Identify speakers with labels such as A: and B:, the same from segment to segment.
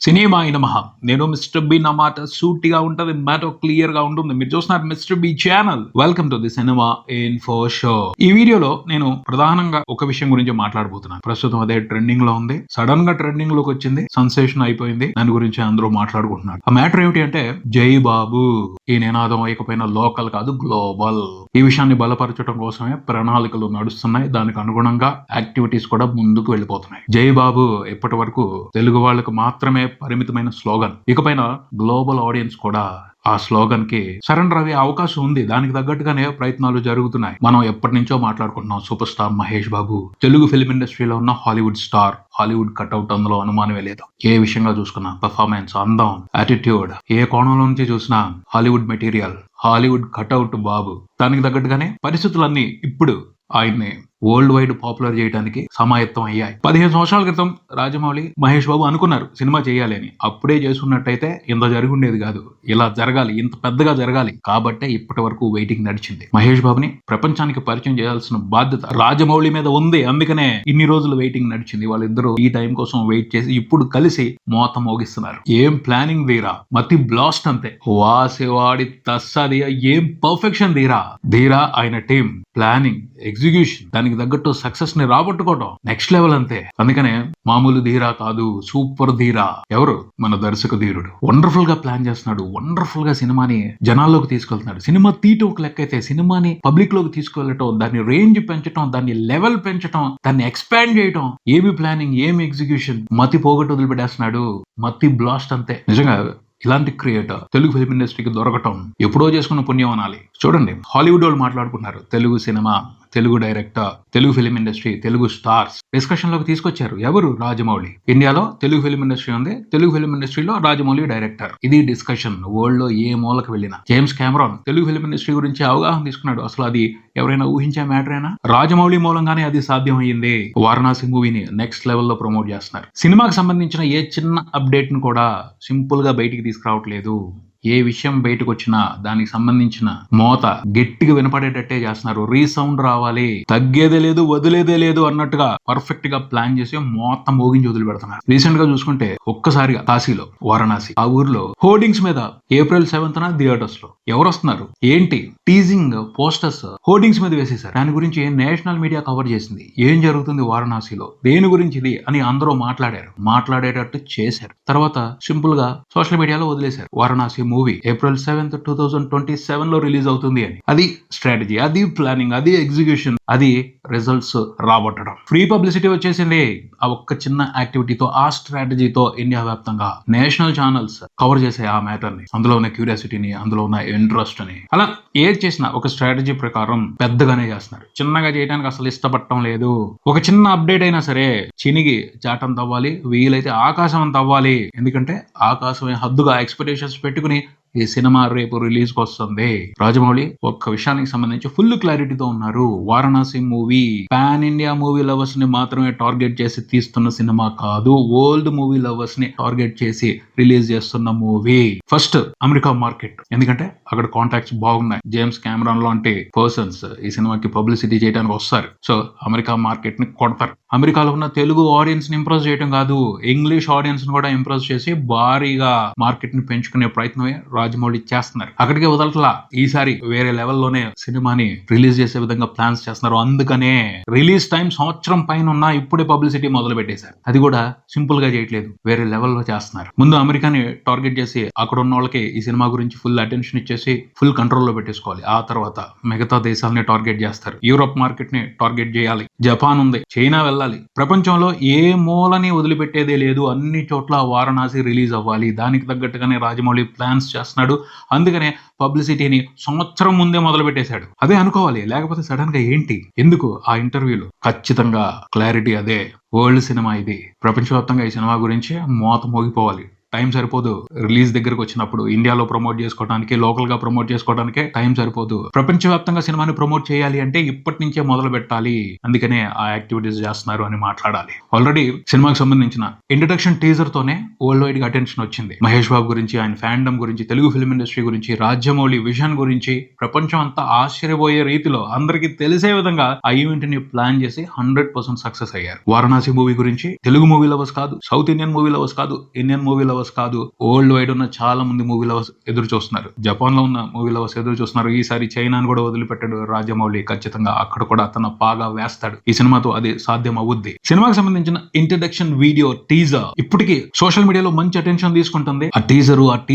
A: సినిమాయి నమః. నేను mister B. నా మాట సూటిగా ఉంటది. మ్యాటర్ క్లియర్ గా ఉంటుంది. మీరు చూస్తున్నారు mister B channel. Welcome to the cinema info show. ఈ వీడియోలో నేను ప్రధానంగా ఒక విషయం గురించి మాట్లాడబోతున్నాను. ప్రస్తుతం అదే ట్రెండింగ్ లో ఉంది. సడన్ గా ట్రెండింగ్ లోకి వచ్చింది. సెన్సేషన్ అయిపోయింది. దాని గురించి అందరూ మాట్లాడుకుంటున్నారు. ఆ మ్యాటర్ ఏమిటి అంటే జై బాబు. ఈ నినాదం ఇకపైన లోకల్ కాదు గ్లోబల్. ఈ విషయాన్ని బలపరచడం కోసమే ప్రణాళికలు నడుస్తున్నాయి. దానికి అనుగుణంగా యాక్టివిటీస్ కూడా ముందుకు వెళ్ళిపోతున్నాయి. జై బాబు ఇప్పటి వరకు తెలుగు వాళ్ళకు మాత్రమే పరిమితమైన స్లోగన్. ఇకపైన గ్లోబల్ ఆడియన్స్ కూడా ఆ స్లోగన్ కి సరెండర్ అయ్యే అవకాశం ఉంది. దానికి తగ్గట్టుగానే ప్రయత్నాలు జరుగుతున్నాయి. మనం ఎప్పటి నుంచో మాట్లాడుకుంటున్నాం super star Mahesh Babu. Telugu film ఇండస్ట్రీలో ఉన్న హాలీవుడ్ స్టార్. హాలీవుడ్ కట్అవుట్, అందులో అనుమానమే లేదు. ఏ విషయంగా చూసుకున్నా పెర్ఫార్మెన్స్, అందం, యాటిట్యూడ్, ఏ కోణంలో నుంచి చూసినా హాలీవుడ్ మెటీరియల్, హాలీవుడ్ కట్అవుట్ బాబు. దానికి తగ్గట్టుగానే పరిస్థితులన్నీ ఇప్పుడు ఆయన్ని వరల్డ్ వైడ్ పాపులర్ చేయడానికి సమాయత్తం అయ్యాయి. 15 సంవత్సరాల క్రితం రాజమౌళి, మహేష్ బాబు అనుకున్నారు సినిమా చేయాలి అని. అప్పుడే చేసుకున్నట్టయితే ఇంత జరుగుండేది కాదు. ఇలా జరగాలి, ఇంత పెద్దగా జరగాలి. కాబట్టే ఇప్పటి వరకు వెయిటింగ్ నడిచింది. మహేష్ బాబుని ప్రపంచానికి పరిచయం చేయాల్సిన బాధ్యత రాజమౌళి మీద ఉంది. అందుకనే ఇన్ని రోజులు వెయిటింగ్ నడిచింది. వాళ్ళిద్దరూ ఈ టైం కోసం వెయిట్ చేసి ఇప్పుడు కలిసి మోత మోగిస్తున్నారు. ఏం ప్లానింగ్ ధీరా, మతి బ్లాస్ట్ అంతే. వాసేవాడి తస్సాది, ఏం పర్ఫెక్షన్ ధీరా. ధీరా ఆయన టీం ప్లానింగ్, ఎగ్జిక్యూషన్, దానికి తగ్గట్టు సక్సెస్ ని రాబట్టుకోవడం నెక్స్ట్ లెవెల్ అంతే. అందుకనే మామూలు ధీరా కాదు, సూపర్ ధీరా. ఎవరు? మన దర్శక ధీరుడు. వండర్ఫుల్ గా ప్లాన్ చేస్తున్నాడు. వండర్ఫుల్ గా సినిమాని జనాల్లోకి తీసుకెళ్తున్నాడు. సినిమా తీయటం ఒక లెక్క అయితే సినిమాని పబ్లిక్ లోకి తీసుకెళ్లటం, దాన్ని రేంజ్ పెంచడం, దాన్ని లెవెల్ పెంచడం, దాన్ని ఎక్స్పాండ్ చేయటం, ఏమి ప్లానింగ్, ఏమి ఎగ్జిక్యూషన్. మతి పోగొట్టు వదిలిపెట్టేస్తున్నాడు. మతి బ్లాస్ట్ అంతే. నిజంగా ఇలాంటి క్రియేటర్ తెలుగు ఫిల్మ్ ఇండస్ట్రీకి దొరకటం ఎప్పుడో చేసుకున్న పుణ్యం అనాలి. చూడండి, హాలీవుడ్ వాళ్ళు మాట్లాడుకుంటున్నారు. Telugu cinema, Telugu director, Telugu film industry, Telugu stars discussion లోకి తీసుకొచ్చారు. ఎవరు? రాజమౌళి. ఇండియాలో తెలుగు ఫిల్మ్ ఇండస్ట్రీ ఉంది. తెలుగు ఫిల్మ్ ఇండస్ట్రీలో రాజమౌళి డైరెక్టర్. ఇది డిస్కషన్ వరల్డ్ లో ఏ మూలకు వెళ్ళినా. James Cameron Telugu film industry గురించి అవగాహన తీసుకున్నాడు. అసలు అది ఎవరైనా ఊహించే మ్యాటర్ అయినా? రాజమౌళి మూలంగానే అది సాధ్యం అయ్యింది. వారణాసి మూవీని నెక్స్ట్ లెవెల్లో ప్రమోట్ చేస్తున్నారు. సినిమాకి సంబంధించిన ఏ చిన్న అప్డేట్ ను కూడా సింపుల్ గా బయటికి తీసుకురావట్లేదు. ఏ విషయం బయటకు వచ్చినా దానికి సంబంధించిన మోత గట్టిగా వినపడేటట్టే చేస్తున్నారు. రీసౌండ్ రావాలి, తగ్గేదే లేదు, వదిలేదే లేదు అన్నట్టుగా పర్ఫెక్ట్ గా ప్లాన్ చేసి మోత మోగించి వదిలి పెడుతున్నారు. రీసెంట్ గా చూసుకుంటే ఒక్కసారిగా కాశీలో, వారణాసి, ఆ ఊర్లో హోర్డింగ్స్ మీద April 7th థియేటర్స్ లో ఎవరు వస్తున్నారు, ఏంటి, టీజింగ్ పోస్టర్స్ హోర్డింగ్స్ మీద వేసేసారు. దాని గురించి నేషనల్ మీడియా కవర్ చేసింది. ఏం జరుగుతుంది వారణాసిలో, దేని గురించి ఇది అని అందరూ మాట్లాడేటట్టు చేశారు. తర్వాత సింపుల్ గా సోషల్ మీడియాలో వదిలేశారు. వారణాసి మూవీ April 7th 2027 లో రిలీజ్ అవుతుంది అని. అది స్ట్రాటజీ, అది ప్లానింగ్, అది ఎగ్జిక్యూషన్, అది రిజల్ట్స్ రాబట్టడం. ఫ్రీ పబ్లిసిటీ వచ్చేసింది ఆ ఒక్క చిన్న యాక్టివిటీతో. ఆ స్ట్రాటజీతో ఇండియా వ్యాప్తంగా నేషనల్ ఛానల్స్ కవర్ చేసే ఆ మ్యాటర్ ని, అందులో ఉన్న క్యూరియాసిటీని, అందులో ఉన్న ఇంట్రెస్ట్ ని. అలా ఏది చేసినా ఒక స్ట్రాటజీ ప్రకారం పెద్దగానే చేస్తున్నారు. చిన్నగా చేయడానికి అసలు ఇష్టపడటం లేదు. ఒక చిన్న అప్డేట్ అయినా సరే చినిగి చాటంత అవ్వాలి, వీలైతే ఆకాశం అంత అవ్వాలి. ఎందుకంటే ఆకాశమే హద్దుగా ఎక్స్పెక్టేషన్స్ పెట్టుకుని ఈ సినిమా రేపు రిలీజ్ కు వస్తుంది. రాజమౌళి ఒక్క విషయానికి సంబంధించి ఫుల్ క్లారిటీతో ఉన్నారు. Varanasi movie pan India movie lovers ని మాత్రమే టార్గెట్ చేసి తీస్తున్న సినిమా కాదు. వరల్డ్ మూవీ లవర్స్ ని టార్గెట్ చేసి రిలీజ్ చేస్తున్న మూవీ. ఫస్ట్ అమెరికా మార్కెట్, ఎందుకంటే అక్కడ కాంటాక్ట్స్ బాగున్నాయి. జేమ్స్ కెమెరాన్ లాంటి పర్సన్స్ ఈ సినిమాకి పబ్లిసిటీ చేయడానికి వస్తారు. సో అమెరికా మార్కెట్ ని కొడతారు. అమెరికాలో ఉన్న తెలుగు ఆడియన్స్ ని ఇంప్రెస్ చేయడం కాదు, ఇంగ్లీష్ ఆడియన్స్ ని కూడా ఇంప్రెస్ చేసి భారీగా మార్కెట్ ని పెంచుకునే ప్రయత్నమే రాజమౌళి చేస్తున్నారు. అక్కడికే వదలట్లా. ఈసారి వేరే లెవెల్లోనే సినిమాని రిలీజ్ చేసే విధంగా ప్లాన్స్ చేస్తున్నారు. అందుకనే రిలీజ్ టైం సంవత్సరం పైన ఉన్నా ఇప్పుడే పబ్లిసిటీ మొదలు పెట్టేశారు. అది కూడా సింపుల్ గా చేయట్లేదు, వేరే లెవెల్లో చేస్తున్నారు. ముందు అమెరికాని టార్గెట్ చేసి అక్కడ ఉన్న వాళ్ళకి ఈ సినిమా గురించి ఫుల్ అటెన్షన్ ఇచ్చేసి ఫుల్ కంట్రోల్లో పెట్టేసుకోవాలి. ఆ తర్వాత మిగతా దేశాలని టార్గెట్ చేస్తారు. యూరోప్ మార్కెట్ ని టార్గెట్ చేయాలి. జపాన్ ఉంది, చైనా వెళ్ళాలి. ప్రపంచంలో ఏ మూలని వదిలిపెట్టేదే లేదు. అన్ని చోట్ల వారణాసి రిలీజ్ అవ్వాలి. దానికి తగ్గట్టుగానే రాజమౌళి ప్లాన్స్ చేస్తున్నాడు. అందుకనే పబ్లిసిటీని సంవత్సరం ముందే మొదలు పెట్టేశాడు. అదే అనుకోవాలి, లేకపోతే సడన్ గా ఏంటి, ఎందుకు ఆ ఇంటర్వ్యూలు. ఖచ్చితంగా క్లారిటీ అదే. వరల్డ్ సినిమా ఇది. ప్రపంచవ్యాప్తంగా ఈ సినిమా గురించి మోత మోగిపోవాలి. టైం సరిపోదు. రిలీజ్ దగ్గరకు వచ్చినప్పుడు ఇండియాలో ప్రమోట్ చేసుకోవడానికి, లోకల్ గా ప్రమోట్ చేసుకోవడానికే టైం సరిపోదు. ప్రపంచవ్యాప్తంగా సినిమాని ప్రమోట్ చేయాలి అంటే ఇప్పటి నుంచే మొదలు పెట్టాలి. అందుకనే ఆ యాక్టివిటీస్ చేస్తున్నారు అని మాట్లాడాలి. ఆల్రెడీ సినిమాకి సంబంధించిన ఇంట్రడక్షన్ టీజర్ తోనే వరల్డ్ వైడ్ గా అటెన్షన్ వచ్చింది. మహేష్ బాబు గురించి, ఆయన ఫ్యాండమ్ గురించి, తెలుగు ఫిల్మ్ ఇండస్ట్రీ గురించి, రాజమౌళి విజన్ గురించి ప్రపంచం అంతా ఆశ్చర్యపోయే రీతిలో అందరికీ తెలిసే విధంగా ఆ ఈవెంట్ ని ప్లాన్ చేసి 100% సక్సెస్ అయ్యారు. వారణాసి మూవీ గురించి తెలుగు మూవీ లవర్స్ కాదు, సౌత్ ఇండియన్ మూవీ లవర్స్ కాదు, ఇండియన్ మూవీ లవర్స్ కాదు, వరల్డ్ వైడ్ ఉన్న చాలా మంది మూవీ లవర్స్ ఎదురు చూస్తున్నారు. జపాన్ లో ఉన్న మూవీ లవర్స్ ఎదురు చూస్తున్నారు. ఈసారి చైనాను కూడా వదిలిపెట్టాడు రాజమౌళి. ఖచ్చితంగా అక్కడ కూడా తన పాగా వేస్తాడు. ఈ సినిమాతో అది సాధ్యం అవుద్ది. సినిమాకి సంబంధించిన ఇంట్రడక్షన్ వీడియో టీజర్ ఇప్పటికీ సోషల్ మీడియాలో మంచి అటెన్షన్ తీసుకుంటుంది. ఆ టీజర్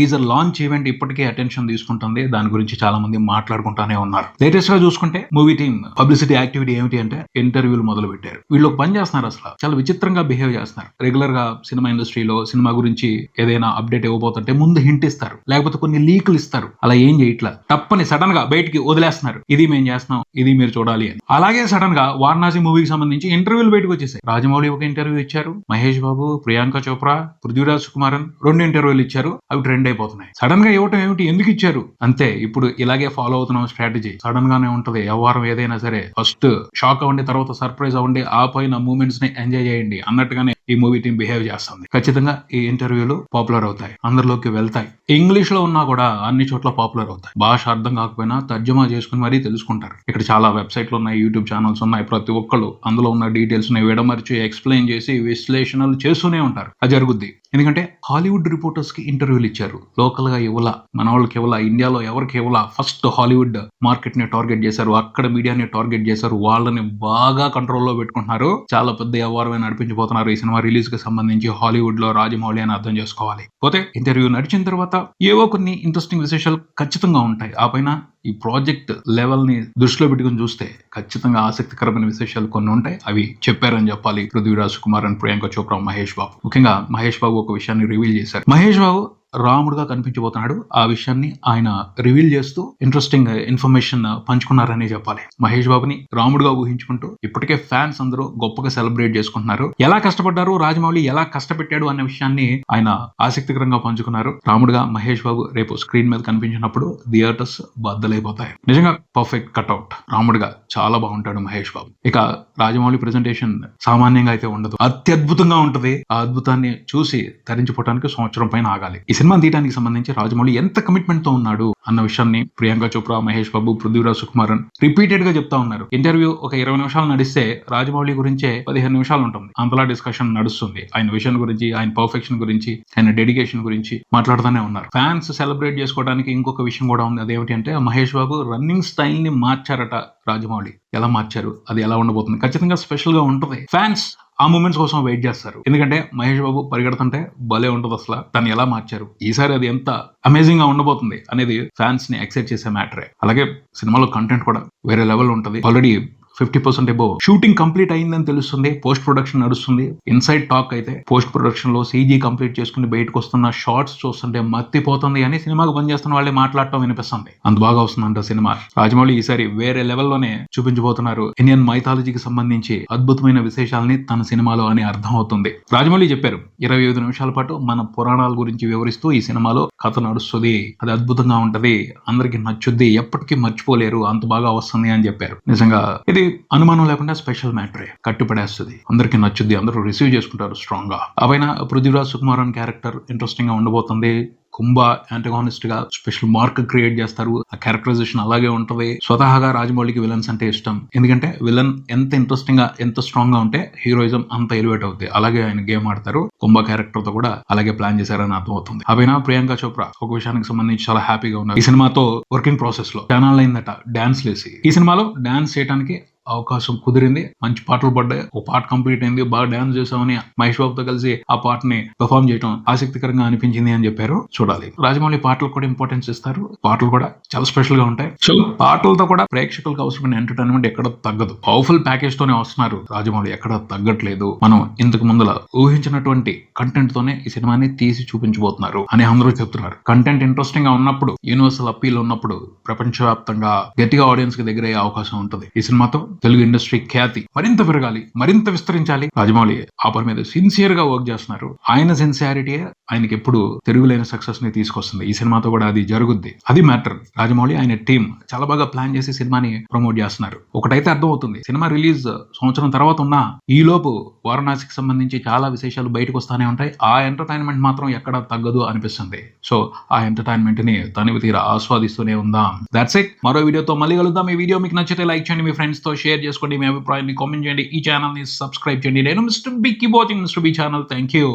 A: లాంచ్ ఈవెంట్ ఇప్పటికే అటెన్షన్ తీసుకుంటుంది. దాని గురించి చాలా మంది మాట్లాడుకుంటానే ఉన్నారు. లేటెస్ట్ గా చూసుకుంటే మూవీ టీమ్ పబ్లిసిటీ యాక్టివిటీ ఏమిటి అంటే ఇంటర్వ్యూలు మొదలు పెట్టారు. వీళ్ళు పని చేస్తున్నారు. అసలు చాలా విచిత్రంగా బిహేవ్ చేస్తున్నారు. రెగ్యులర్ గా సినిమా ఇండస్ట్రీలో సినిమా గురించి ఏదైనా అప్డేట్ ఇవ్వబోతుంటే ముందు హింట్ ఇస్తారు, లేకపోతే కొన్ని లీకులు ఇస్తారు. అలా ఏం చేయట్లా, తప్పని సడన్ గా బయటికి వదిలేస్తున్నారు. ఇది మేము చేస్తున్నాం, ఇది మీరు చూడాలి అని. అలాగే సడన్ గా వారణాసి మూవీకి సంబంధించి ఇంటర్వ్యూలు బయటకు వచ్చేసాయి. రాజమౌళి ఒక ఇంటర్వ్యూ ఇచ్చారు, మహేష్ బాబు, ప్రియాంక చోప్రా, పృథ్వీరాజ్ సుకుమారన్ 2 ఇంటర్వ్యూలు ఇచ్చారు. అవి ట్రెండ్ అయిపోతున్నాయి. సడన్ గా ఇవ్వటం ఏమిటి, ఎందుకు ఇచ్చారు అంతే. ఇప్పుడు ఇలాగే ఫాలో అవుతున్నాం స్ట్రాటజీ. సడన్ గానే ఉంటది వ్యవహారం ఏదైనా సరే. ఫస్ట్ షాక్ అవ్వండి, తర్వాత సర్ప్రైజ్ అవ్వండి, ఆ పైన మూమెంట్స్ ని ఎంజాయ్ చేయండి అన్నట్టుగానే ఈ మూవీ టీం బిహేవ్ చేస్తుంది. ఖచ్చితంగా ఈ ఇంటర్వ్యూలు పాపులర్ అవుతాయి, అందరిలోకి వెళ్తాయి. ఇంగ్లీష్ లో ఉన్నా కూడా అన్ని చోట్ల పాపులర్ అవుతాయి. భాష అర్థం కాకపోయినా తర్జుమా చేసుకుని మరీ తెలుసుకుంటారు. ఇక్కడ చాలా వెబ్సైట్లు ఉన్నాయి, యూట్యూబ్ ఛానల్స్ ఉన్నాయి. ప్రతి ఒక్కళ్ళు అందులో ఉన్న డీటెయిల్స్ ని విడమర్చి ఎక్స్ప్లెయిన్ చేసి విశ్లేషణలు చేస్తూనే ఉంటారు. అది జరుగుద్ది. ఎందుకంటే హాలీవుడ్ రిపోర్టర్స్ కి ఇంటర్వ్యూలు ఇచ్చారు. లోకల్ గా ఇవ్వాల, మన వాళ్ళకి ఇవ్వాల, ఇండియాలో ఎవరికి ఇవ్వాల. ఫస్ట్ హాలీవుడ్ మార్కెట్ ని టార్గెట్ చేశారు, అక్కడ మీడియాని టార్గెట్ చేశారు. వాళ్ళని బాగా కంట్రోల్లో పెట్టుకుంటున్నారు. చాలా పెద్ద వ్యవహారమే నడిపించబోతున్నారు ఈ సినిమా రిలీజ్ కి సంబంధించి. హాలీవుడ్ లో రాజమౌళి అని అర్థం చేసుకోవాలి. పోతే ఇంటర్వ్యూ నడిచిన తర్వాత ఏవో కొన్ని ఇంట్రెస్టింగ్ విశేషాలు ఖచ్చితంగా ఉంటాయి. ఆ పైన ఈ ప్రాజెక్ట్ లెవెల్ ని దృష్టిలో పెట్టుకుని చూస్తే ఖచ్చితంగా ఆసక్తికరమైన విశేషాలు కొన్ని ఉంటాయి. అవి చెప్పారని చెప్పాలి పృథ్వీరాజ్ కుమార్ అండ్ ప్రియాంక చోప్రా, మహేష్ బాబు. ముఖ్యంగా మహేష్ బాబు ఒక విషయాన్ని రివీల్ చేశారు. మహేష్ బాబు రాముడుగా కనిపించబోతున్నాడు. ఆ విషయాన్ని ఆయన రివీల్ చేస్తూ ఇంట్రెస్టింగ్ ఇన్ఫర్మేషన్ పంచుకున్నారని చెప్పాలి. మహేష్ బాబుని రాముడుగా ఊహించుకుంటూ ఇప్పటికే ఫ్యాన్స్ అందరూ గొప్పగా సెలబ్రేట్ చేసుకుంటున్నారు. ఎలా కష్టపడ్డారు, రాజమౌళి ఎలా కష్టపెట్టాడు అనే విషయాన్ని ఆయన ఆసక్తికరంగా పంచుకున్నారు. రాముడుగా మహేష్ బాబు రేపు స్క్రీన్ మీద కనిపించినప్పుడు థియేటర్స్ బద్దలైపోతాయి. నిజంగా పర్ఫెక్ట్ కట్అవుట్. రాముడుగా చాలా బాగుంటాడు మహేష్ బాబు. ఇక రాజమౌళి ప్రెజెంటేషన్ సామాన్యంగా అయితే ఉండదు, అత్యద్భుతంగా ఉంటది. ఆ అద్భుతాన్ని చూసి తరించిపోవడానికి సంవత్సరం పైన ఆగాలి. ఈ సినిమా తీయడానికి సంబంధించి రాజమౌళి ఎంత కమిట్మెంట్ తో ఉన్నాడు అన్న విషయాన్ని ప్రియాంక చోప్రా, మహేష్ బాబు, పృథ్వీరాజ్ సుకుమారన్ రిపీటెడ్ గా చెప్తా ఉన్నారు. ఇంటర్వ్యూ ఒక 20 నిమిషాలు నడిస్తే రాజమౌళి గురించే 15 నిమిషాలు ఉంటుంది. అంతలా డిస్కషన్ నడుస్తుంది. ఆయన విషయం గురించి, ఆయన పర్ఫెక్షన్ గురించి, ఆయన డెడికేషన్ గురించి మాట్లాడుతూనే ఉన్నారు. ఫ్యాన్స్ సెలబ్రేట్ చేసుకోవడానికి ఇంకొక విషయం కూడా ఉంది. అదేమిటి అంటే మహేష్ బాబు రన్నింగ్ స్టైల్ ని మార్చారట రాజమౌళి. ఎలా మార్చారు, అది ఎలా ఉండబోతుంది, ఖచ్చితంగా స్పెషల్ గా ఉంటుంది. ఫ్యాన్స్ ఆ మూమెంట్స్ కోసం వెయిట్ చేస్తారు. ఎందుకంటే మహేష్ బాబు పరిగెడుతుంటే భలే ఉంటుంది. అసలు దాన్ని ఎలా మార్చారు, ఈసారి అది ఎంత అమేజింగ్ గా ఉండబోతుంది అనేది ఫ్యాన్స్ ని ఎక్సైట్ చేసే మ్యాటరే. అలాగే సినిమాలో కంటెంట్ కూడా వేరే లెవెల్ ఉంటుంది. ఆల్రెడీ 50% అబోవ్ షూటింగ్ కంప్లీట్ అయిందని తెలుస్తుంది. పోస్ట్ ప్రొడక్షన్ నడుస్తుంది. ఇన్సైడ్ టాక్ అయితే పోస్ట్ ప్రొడక్షన్ లో సీజీ కంప్లీట్ చేసుకుని బయటకు వస్తున్న షార్ట్స్ చూస్తుంటే మత్తిపోతుంది అని సినిమాకు పనిచేస్తున్న వాళ్ళే మాట్లాడటం వినిపిస్తుంది. అంత బాగా వస్తుందంట సినిమా. రాజమౌళి ఈసారి వేరే లెవెల్లోనే చూపించబోతున్నారు. ఇండియన్ మైథాలజీకి సంబంధించి అద్భుతమైన విశేషాలని తన సినిమాలో అని అర్థం అవుతుంది. రాజమౌళి చెప్పారు, 25 నిమిషాల పాటు మన పురాణాల గురించి వివరిస్తూ ఈ సినిమాలో కథ నడుస్తుంది. అది అద్భుతంగా ఉంటది, అందరికి నచ్చుద్ది, ఎప్పటికీ మర్చిపోలేరు, అంత బాగా వస్తుంది అని చెప్పారు. నిజంగా ఇది అనుమానం లేకుండా స్పెషల్ మ్యాటరే. కట్టుపడేస్తుంది, అందరికి నచ్చుద్ది, అందరూ రిసీవ్ చేసుకుంటారు స్ట్రాంగ్ గా. ఆ పైన పృథ్వీరాజ్ సుకుమారన్ క్యారెక్టర్ ఇంట్రెస్టింగ్ గా ఉండబోతుంది. కుంభ యాంటగానిస్ట్ గా స్పెషల్ మార్క్ క్రియేట్ చేస్తారు. ఆ క్యారెక్టరైజేషన్ అలాగే ఉంటది. స్వతహాగా రాజమౌళికి విలన్స్ అంటే ఇష్టం. ఎందుకంటే విలన్ ఎంత ఇంట్రెస్టింగ్ గా, ఎంత స్ట్రాంగ్ గా ఉంటే హీరోయిజం అంత ఎలివేట్ అవుతుంది. అలాగే ఆయన గేమ్ ఆడతారు. కుంభ క్యారెక్టర్ తో కూడా అలాగే ప్లాన్ చేశారని అర్థం అవుతుంది. ఆ పైన ప్రియాంక చోప్రా ఒక విషయానికి సంబంధించి చాలా హ్యాపీగా ఉన్నారు. ఈ సినిమాతో వర్కింగ్ ప్రాసెస్ లో ఛానల్ అయిందట డాన్స్ లేసి. ఈ సినిమాలో డాన్స్ చేయడానికి అవకాశం కుదిరింది. మంచి పాటలు పడ్డాయి. ఒక పాట కంప్లీట్ అయింది. బాగా డాన్స్ చేసామని మహేష్ బాబుతో కలిసి ఆ పాటని పెర్ఫార్మ్ చేయడం ఆసక్తికరంగా అనిపించింది అని చెప్పారు. చూడాలి. రాజమౌళి పాటలు కూడా ఇంపార్టెన్స్ ఇస్తారు. పాటలు కూడా చాలా స్పెషల్ గా ఉంటాయి. సో పాటలతో కూడా ప్రేక్షకులకు అవసరమైన ఎంటర్టైన్మెంట్ ఎక్కడ తగ్గదు. పవర్ఫుల్ ప్యాకేజ్ తోనే వస్తున్నారు రాజమౌళి, ఎక్కడ తగ్గట్లేదు. మనం ఇంతకు ముందుల ఊహించినటువంటి కంటెంట్ తోనే ఈ సినిమాని తీసి చూపించబోతున్నారు అని అందరూ చెప్తున్నారు. కంటెంట్ ఇంట్రెస్టింగ్ గా ఉన్నప్పుడు, యూనివర్సల్ అప్పీల్ ఉన్నప్పుడు ప్రపంచవ్యాప్తంగా గట్టిగా ఆడియన్స్ కి దగ్గరయ్యే అవకాశం ఉంటుంది. ఈ సినిమాతో తెలుగు ఇండస్ట్రీ ఖ్యాతి మరింత పెరగాలి, మరింత విస్తరించాలి. రాజమౌళి ఆపర్ మీద సిన్సియర్ గా వర్క్ చేస్తున్నారు. ఆయన సిన్సియారిటీ ఆయనకి ఎప్పుడు తిరుగులేని సక్సెస్ ని తీసుకొస్తుంది. ఈ సినిమాతో కూడా అది జరుగుద్ది. అది మ్యాటర్. రాజమౌళి ఆయన టీం చాలా బాగా ప్లాన్ చేసి సినిమాని ప్రమోట్ చేస్తున్నారు. ఒకటైతే అర్థం అవుతుంది, సినిమా రిలీజ్ సంవత్సరం తర్వాత ఉన్నా ఈ లోపు వారణాసికి సంబంధించి చాలా విశేషాలు బయటకు వస్తానే ఉంటాయి. ఆ ఎంటర్టైన్మెంట్ మాత్రం ఎక్కడ తగ్గదు అనిపిస్తుంది. సో ఆ ఎంటర్టైన్మెంట్ ని తనివి తీరా ఆస్వాదిస్తూనే ఉందాం. That's it. మరో వీడియోతో మళ్ళీ కలుద్దాం. ఈ వీడియో మీకు నచ్చితే లైక్ చేయండి, మీ ఫ్రెండ్స్ తో షేర్ చేసుకోండి, మీ అభిప్రాయాన్ని కామెంట్ చేయండి, ఈ ఛానల్ ని సబ్స్క్రైబ్ చేయండి. నేను mister B, keep watching mister B channel. Thank you.